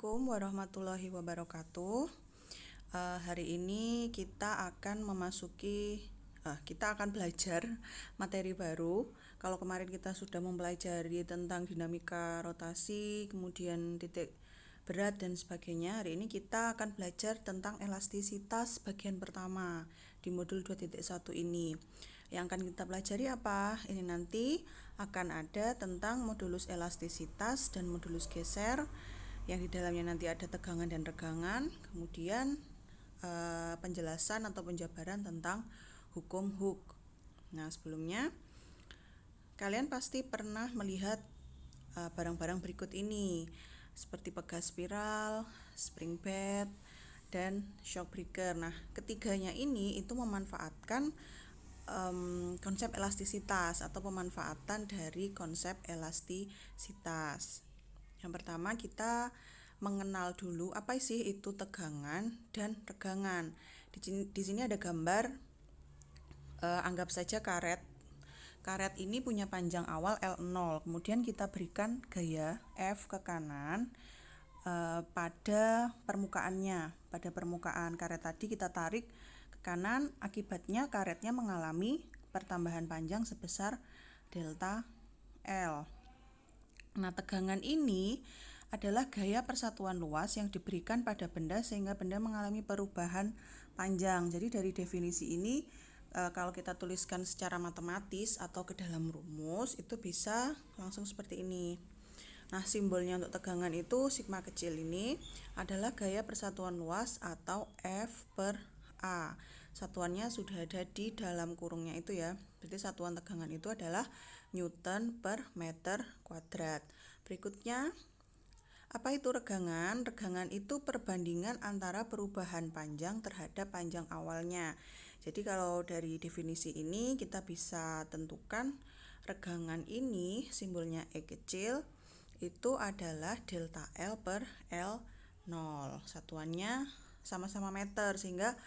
Assalamualaikum warahmatullahi wabarakatuh. Hari ini kita akan belajar materi baru. Kalau kemarin kita sudah mempelajari tentang dinamika rotasi, kemudian titik berat dan sebagainya. Hari ini kita akan belajar tentang elastisitas bagian pertama di modul 2.1 ini. Yang akan kita pelajari apa? Ini nanti akan ada tentang modulus elastisitas dan modulus geser, yang di dalamnya nanti ada tegangan dan regangan, kemudian penjelasan atau penjabaran tentang hukum Hooke. Nah, sebelumnya kalian pasti pernah melihat barang-barang berikut ini, seperti pegas spiral, spring bed, dan shock breaker. Nah, ketiganya ini itu memanfaatkan konsep elastisitas atau pemanfaatan dari konsep elastisitas. Yang pertama, kita mengenal dulu apa sih itu tegangan dan regangan. Di sini ada gambar, anggap saja karet. Karet ini punya panjang awal L0, kemudian kita berikan gaya F ke kanan pada permukaannya. Pada permukaan karet tadi kita tarik ke kanan, akibatnya karetnya mengalami pertambahan panjang sebesar delta L. Nah, tegangan ini adalah gaya persatuan luas yang diberikan pada benda sehingga benda mengalami perubahan panjang. Jadi dari definisi ini, kalau kita tuliskan secara matematis atau ke dalam rumus, itu bisa langsung seperti ini. Nah, simbolnya untuk tegangan itu sigma kecil ini adalah gaya persatuan luas atau F per A. Satuannya sudah ada di dalam kurungnya itu ya. Berarti satuan tegangan itu adalah Newton per meter kuadrat. Berikutnya, apa itu regangan? Regangan itu perbandingan antara perubahan panjang terhadap panjang awalnya. Jadi kalau dari definisi ini kita bisa tentukan regangan ini simbolnya E kecil itu adalah delta L per L0. Satuannya sama-sama meter sehingga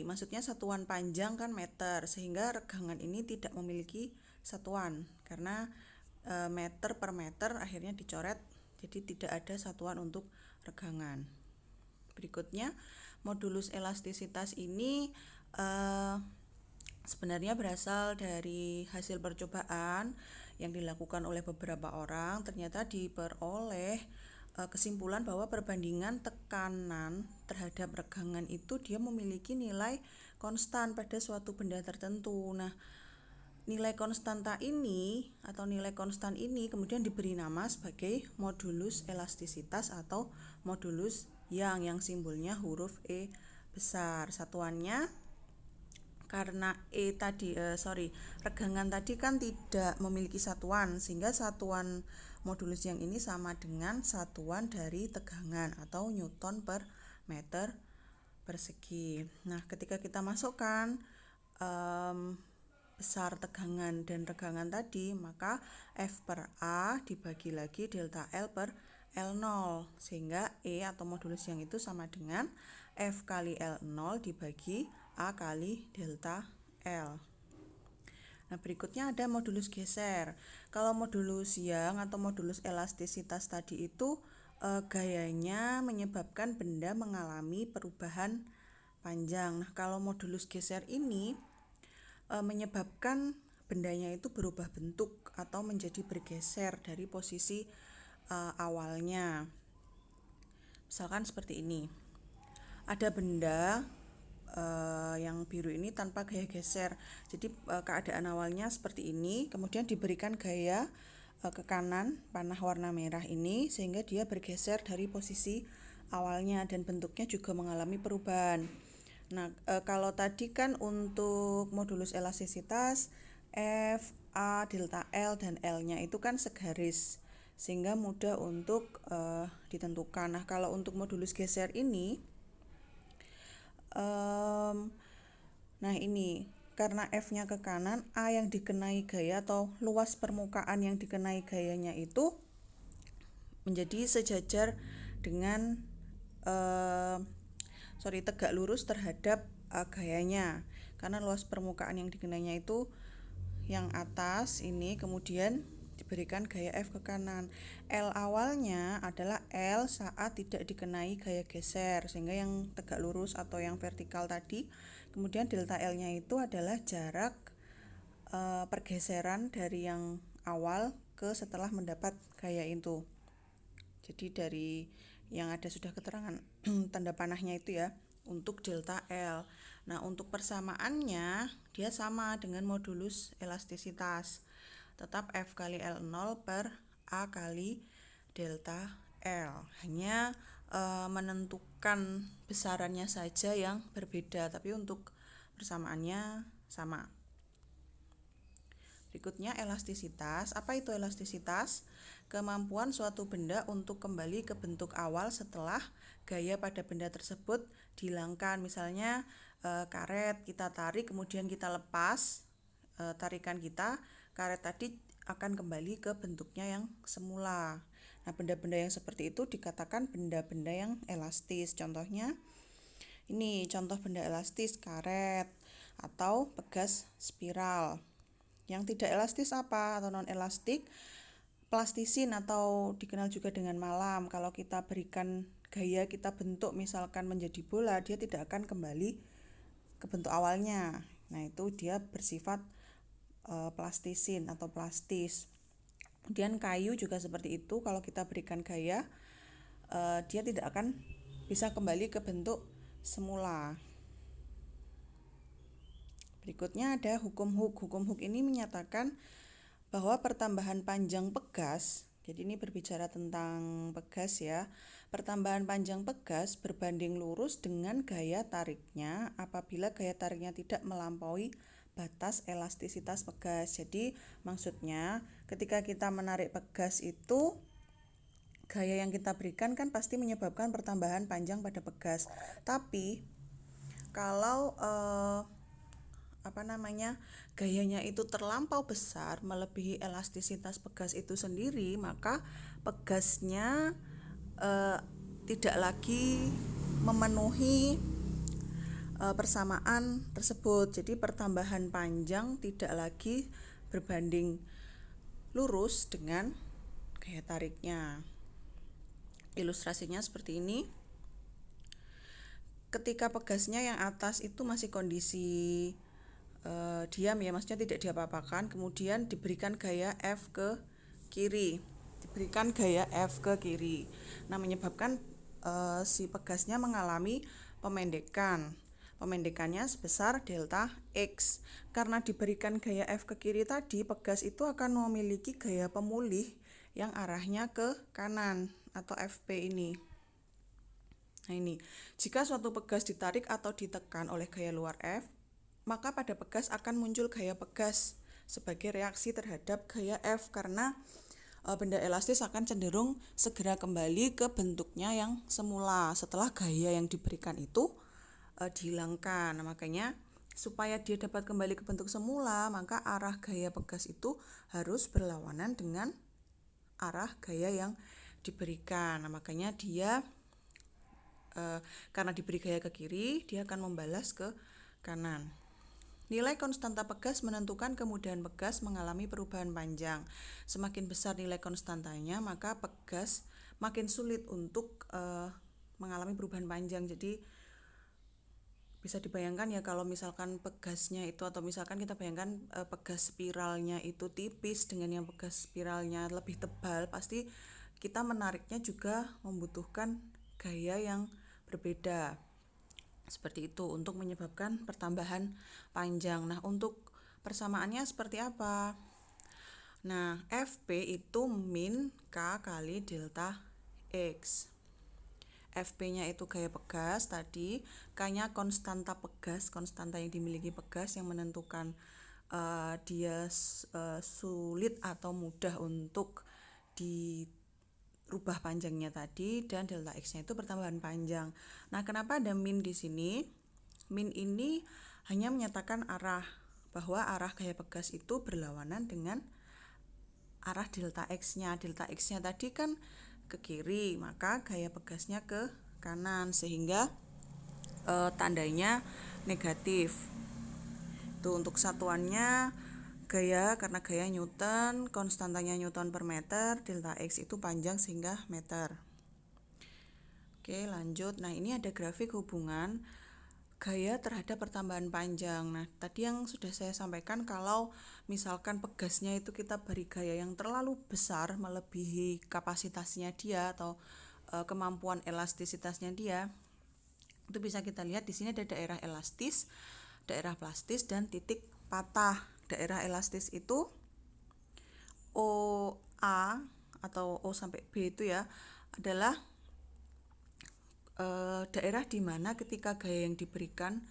maksudnya satuan panjang kan meter, sehingga regangan ini tidak memiliki satuan karena meter per meter akhirnya dicoret, jadi tidak ada satuan untuk regangan. Berikutnya, modulus elastisitas ini sebenarnya berasal dari hasil percobaan yang dilakukan oleh beberapa orang. Ternyata diperoleh kesimpulan bahwa perbandingan tekanan terhadap regangan itu dia memiliki nilai konstan pada suatu benda tertentu. Nah, nilai konstanta ini atau nilai konstan ini kemudian diberi nama sebagai modulus elastisitas atau modulus yang simbolnya huruf E besar. Satuannya karena regangan tadi kan tidak memiliki satuan, sehingga satuan modulus yang ini sama dengan satuan dari tegangan atau Newton per meter persegi. Nah, ketika kita masukkan besar tegangan dan regangan tadi, maka F per A dibagi lagi delta L per L0, sehingga E atau modulus yang itu sama dengan F kali L0 dibagi A kali delta L. Nah, berikutnya ada modulus geser. Kalau modulus yang atau modulus elastisitas tadi itu gayanya menyebabkan benda mengalami perubahan panjang. Nah, kalau modulus geser ini menyebabkan bendanya itu berubah bentuk atau menjadi bergeser dari posisi awalnya. Misalkan seperti ini. Ada benda yang biru ini tanpa gaya geser. Jadi keadaan awalnya seperti ini, kemudian diberikan gaya ke kanan panah warna merah ini sehingga dia bergeser dari posisi awalnya dan bentuknya juga mengalami perubahan. Nah, kalau tadi kan untuk modulus elastisitas F, A, delta L dan L-nya itu kan segaris sehingga mudah untuk ditentukan. Nah, kalau untuk modulus geser ini nah ini karena F-nya ke kanan, A yang dikenai gaya atau luas permukaan yang dikenai gayanya itu menjadi sejajar dengan tegak lurus terhadap gayanya, karena luas permukaan yang dikenainya itu yang atas ini, kemudian diberikan gaya F ke kanan. L awalnya adalah L saat tidak dikenai gaya geser, sehingga yang tegak lurus atau yang vertikal tadi. Kemudian delta L-nya itu adalah jarak pergeseran dari yang awal ke setelah mendapat gaya itu. Jadi dari yang ada sudah keterangan tanda panahnya itu ya untuk delta L. Nah, untuk persamaannya dia sama dengan modulus elastisitas. Tetap F kali L0 per A kali delta L. Hanya menentukan besarannya saja yang berbeda, tapi untuk persamaannya sama. Berikutnya elastisitas. Apa itu elastisitas? Kemampuan suatu benda untuk kembali ke bentuk awal setelah gaya pada benda tersebut dihilangkan. Misalnya karet kita tarik kemudian kita lepas tarikan kita, karet tadi akan kembali ke bentuknya yang semula. Nah, benda-benda yang seperti itu dikatakan benda-benda yang elastis. Contohnya ini contoh benda elastis, karet atau pegas spiral. Yang tidak elastis apa atau non elastik? Plastisin atau dikenal juga dengan malam. Kalau kita berikan gaya, kita bentuk misalkan menjadi bola, dia tidak akan kembali ke bentuk awalnya. Nah, itu dia bersifat plastisin atau plastis. Kemudian kayu juga seperti itu, kalau kita berikan gaya, dia tidak akan bisa kembali ke bentuk semula. Berikutnya ada hukum Hooke. Hukum Hooke ini menyatakan bahwa pertambahan panjang pegas, jadi ini berbicara tentang pegas ya, pertambahan panjang pegas berbanding lurus dengan gaya tariknya apabila gaya tariknya tidak melampaui batas elastisitas pegas. Jadi maksudnya ketika kita menarik pegas itu gaya yang kita berikan kan pasti menyebabkan pertambahan panjang pada pegas. Tapi kalau gayanya itu terlampau besar melebihi elastisitas pegas itu sendiri, maka pegasnya tidak lagi memenuhi persamaan tersebut. Jadi pertambahan panjang tidak lagi berbanding lurus dengan gaya tariknya. Ilustrasinya seperti ini. Ketika pegasnya yang atas itu masih kondisi diam ya, maksudnya tidak diapa-apakan, kemudian diberikan gaya F ke kiri, nah menyebabkan si pegasnya mengalami pemendekannya sebesar delta X. Karena diberikan gaya F ke kiri tadi, pegas itu akan memiliki gaya pemulih yang arahnya ke kanan atau FP ini. Nah ini, jika suatu pegas ditarik atau ditekan oleh gaya luar F, maka pada pegas akan muncul gaya pegas sebagai reaksi terhadap gaya F, karena benda elastis akan cenderung segera kembali ke bentuknya yang semula setelah gaya yang diberikan itu dihilangkan. Nah, makanya supaya dia dapat kembali ke bentuk semula, maka arah gaya pegas itu harus berlawanan dengan arah gaya yang diberikan. Nah, makanya dia karena diberi gaya ke kiri, dia akan membalas ke kanan. Nilai konstanta pegas menentukan kemudahan pegas mengalami perubahan panjang. Semakin besar nilai konstantanya, maka pegas makin sulit untuk mengalami perubahan panjang. Jadi bisa dibayangkan ya, kalau misalkan pegasnya itu, atau misalkan kita bayangkan pegas spiralnya itu tipis dengan yang pegas spiralnya lebih tebal, pasti kita menariknya juga membutuhkan gaya yang berbeda. Seperti itu untuk menyebabkan pertambahan panjang. Nah, untuk persamaannya seperti apa? Nah, FP itu min K kali delta X. FP-nya itu gaya pegas tadi, K-nya konstanta pegas, konstanta yang dimiliki pegas yang menentukan dia sulit atau mudah untuk dirubah panjangnya tadi, dan delta X-nya itu pertambahan panjang. Nah, kenapa ada min di sini? Min ini hanya menyatakan arah, bahwa arah gaya pegas itu berlawanan dengan arah delta X-nya. Delta X-nya tadi kan ke kiri, maka gaya pegasnya ke kanan, sehingga tandanya negatif. Itu untuk satuannya Gaya, karena gaya Newton, konstantanya Newton per meter, delta X itu panjang sehingga meter. Oke, lanjut. Nah, ini ada grafik hubungan gaya terhadap pertambahan panjang. Nah, tadi yang sudah saya sampaikan, kalau misalkan pegasnya itu kita beri gaya yang terlalu besar, melebihi kapasitasnya dia atau kemampuan elastisitasnya dia, itu bisa kita lihat di sini ada daerah elastis, daerah plastis, dan titik patah. Daerah elastis itu OA atau O sampai B itu ya adalah daerah di mana ketika gaya yang diberikan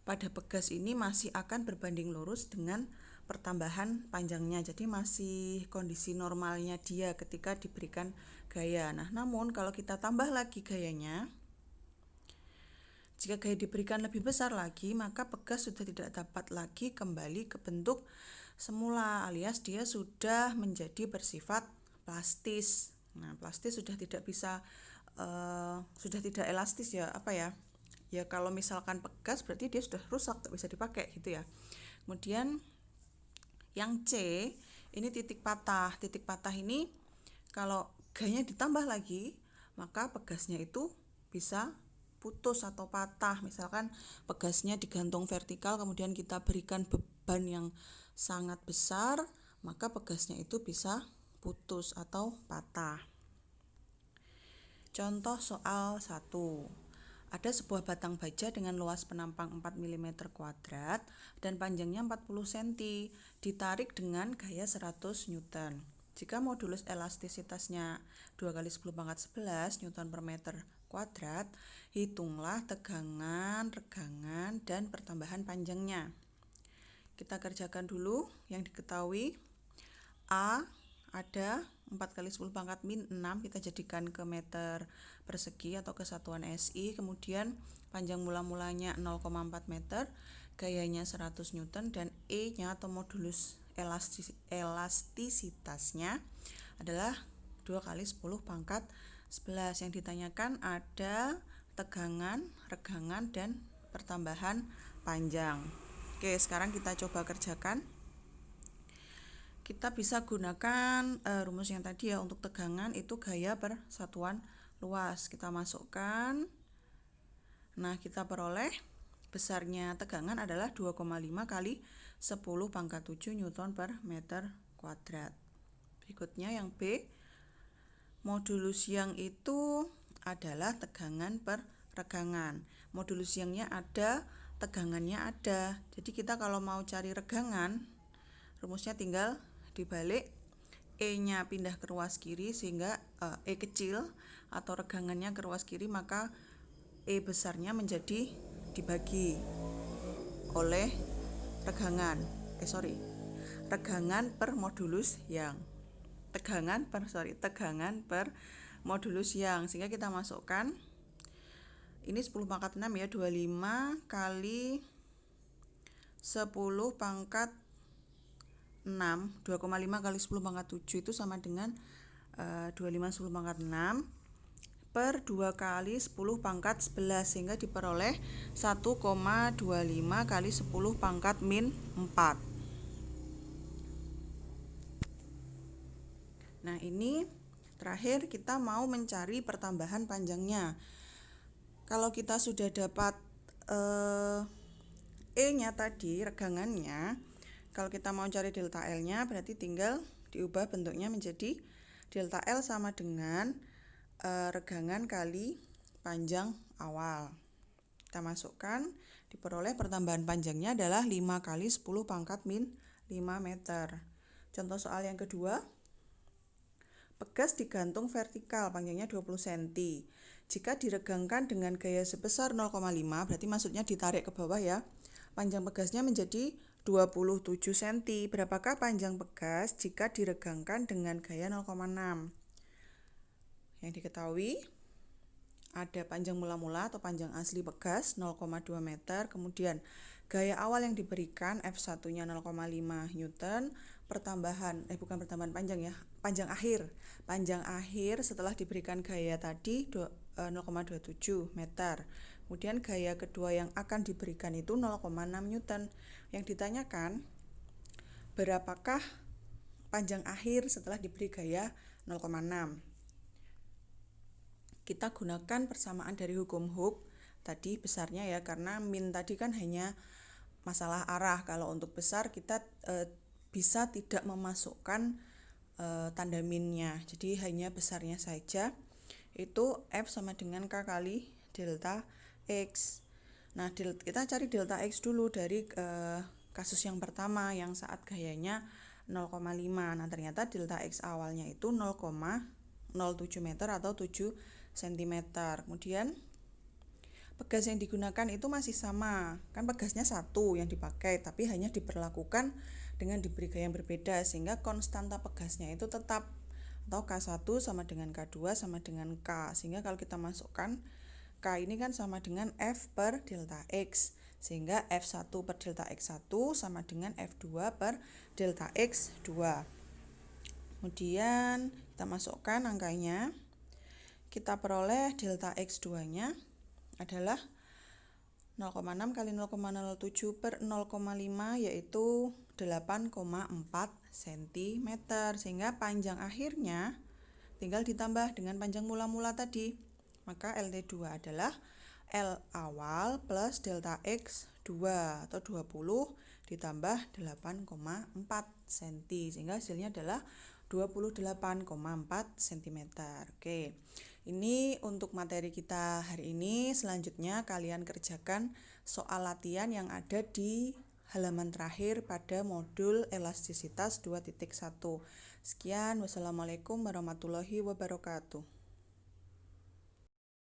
pada pegas ini masih akan berbanding lurus dengan pertambahan panjangnya. Jadi masih kondisi normalnya dia ketika diberikan gaya. Nah, namun kalau kita tambah lagi gayanya, jika gaya diberikan lebih besar lagi, maka pegas sudah tidak dapat lagi kembali ke bentuk semula, alias dia sudah menjadi bersifat plastis. Nah, plastis sudah tidak bisa sudah tidak elastis ya, ya kalau misalkan pegas berarti dia sudah rusak, tak bisa dipakai gitu ya. Kemudian yang C ini titik patah. Titik patah ini kalau gayanya ditambah lagi, maka pegasnya itu bisa putus atau patah. Misalkan pegasnya digantung vertikal, kemudian kita berikan beban yang sangat besar, maka pegasnya itu bisa putus atau patah. Contoh soal 1. Ada sebuah batang baja dengan luas penampang 4 mm kuadrat dan panjangnya 40 cm, ditarik dengan gaya 100 Newton. Jika modulus elastisitasnya 2 kali 10 pangkat 11 Newton per meter kuadrat, hitunglah tegangan, regangan, dan pertambahan panjangnya. Kita kerjakan dulu yang diketahui. A ada 4 kali 10 pangkat min 6, kita jadikan ke meter persegi atau kesatuan SI. Kemudian panjang mula-mulanya 0,4 meter, gayanya 100 Newton, dan E nya atau modulus elastisitasnya adalah 2 kali 10 pangkat 11. Yang ditanyakan ada tegangan, regangan, dan pertambahan panjang. Oke, sekarang kita coba kerjakan. Kita bisa gunakan rumus yang tadi ya. Untuk tegangan itu gaya per satuan luas. Kita masukkan. Nah, kita peroleh besarnya tegangan adalah 2,5 kali 10 pangkat 7 Newton per meter kuadrat. Berikutnya yang B. Modulus yang itu adalah tegangan per regangan. Modulus yangnya ada, tegangannya ada. Jadi kita kalau mau cari regangan, rumusnya tinggal dibalik, E-nya pindah ke ruas kiri sehingga E kecil atau regangannya ke ruas kiri, maka E besarnya menjadi dibagi oleh regangan per modulus yang. Tegangan per modulus yang, sehingga kita masukkan ini 10 pangkat 6 ya, 25 kali 10 pangkat 6, 2,5 kali 10 pangkat 7 itu sama dengan 25 10 pangkat 6 per 2 kali 10 pangkat 11, sehingga diperoleh 1,25 kali 10 pangkat min 4. Nah, ini terakhir kita mau mencari pertambahan panjangnya. Kalau kita sudah dapat E-nya tadi, regangannya, kalau kita mau cari delta L-nya berarti tinggal diubah bentuknya menjadi delta L sama dengan regangan kali panjang awal. Kita masukkan, diperoleh pertambahan panjangnya adalah 5 kali 10 pangkat min 5 meter. Contoh soal yang kedua. Pegas digantung vertikal, panjangnya 20 cm. Jika diregangkan dengan gaya sebesar 0,5, berarti maksudnya ditarik ke bawah ya. Panjang pegasnya menjadi 27 cm. Berapakah panjang pegas jika diregangkan dengan gaya 0,6? Yang diketahui ada panjang mula-mula atau panjang asli pegas 0,2 meter, kemudian gaya awal yang diberikan F1-nya 0,5 Newton, panjang akhir setelah diberikan gaya tadi 0,27 meter. Kemudian gaya kedua yang akan diberikan itu 0,6 Newton. Yang ditanyakan berapakah panjang akhir setelah diberi gaya 0,6. Kita gunakan persamaan dari hukum Hooke tadi besarnya ya, karena min tadi kan hanya masalah arah. Kalau untuk besar kita bisa tidak memasukkan tanda minnya, jadi hanya besarnya saja. Itu F sama dengan K kali delta X. Nah, kita cari delta X dulu dari kasus yang pertama yang saat gayanya 0,5. Nah, ternyata delta X awalnya itu 0,07 meter atau 7 cm. Kemudian pegas yang digunakan itu masih sama, kan pegasnya satu yang dipakai, tapi hanya diperlakukan dengan diberi gaya yang berbeda, sehingga konstanta pegasnya itu tetap, atau K1 sama dengan K2 sama dengan K, sehingga kalau kita masukkan K ini kan sama dengan F per delta X, sehingga F1 per delta X1 sama dengan F2 per delta X2. Kemudian kita masukkan angkanya, kita peroleh delta X2 nya adalah 0,6 kali 0,07 per 0,5 yaitu 8,4 cm, sehingga panjang akhirnya tinggal ditambah dengan panjang mula-mula tadi, maka LT2 adalah L awal plus delta X2 atau 20 ditambah 8,4 cm, sehingga hasilnya adalah 28,4 cm. Oke, ini untuk materi kita hari ini. Selanjutnya kalian kerjakan soal latihan yang ada di halaman terakhir pada modul elastisitas 2.1. Sekian, wassalamualaikum warahmatullahi wabarakatuh.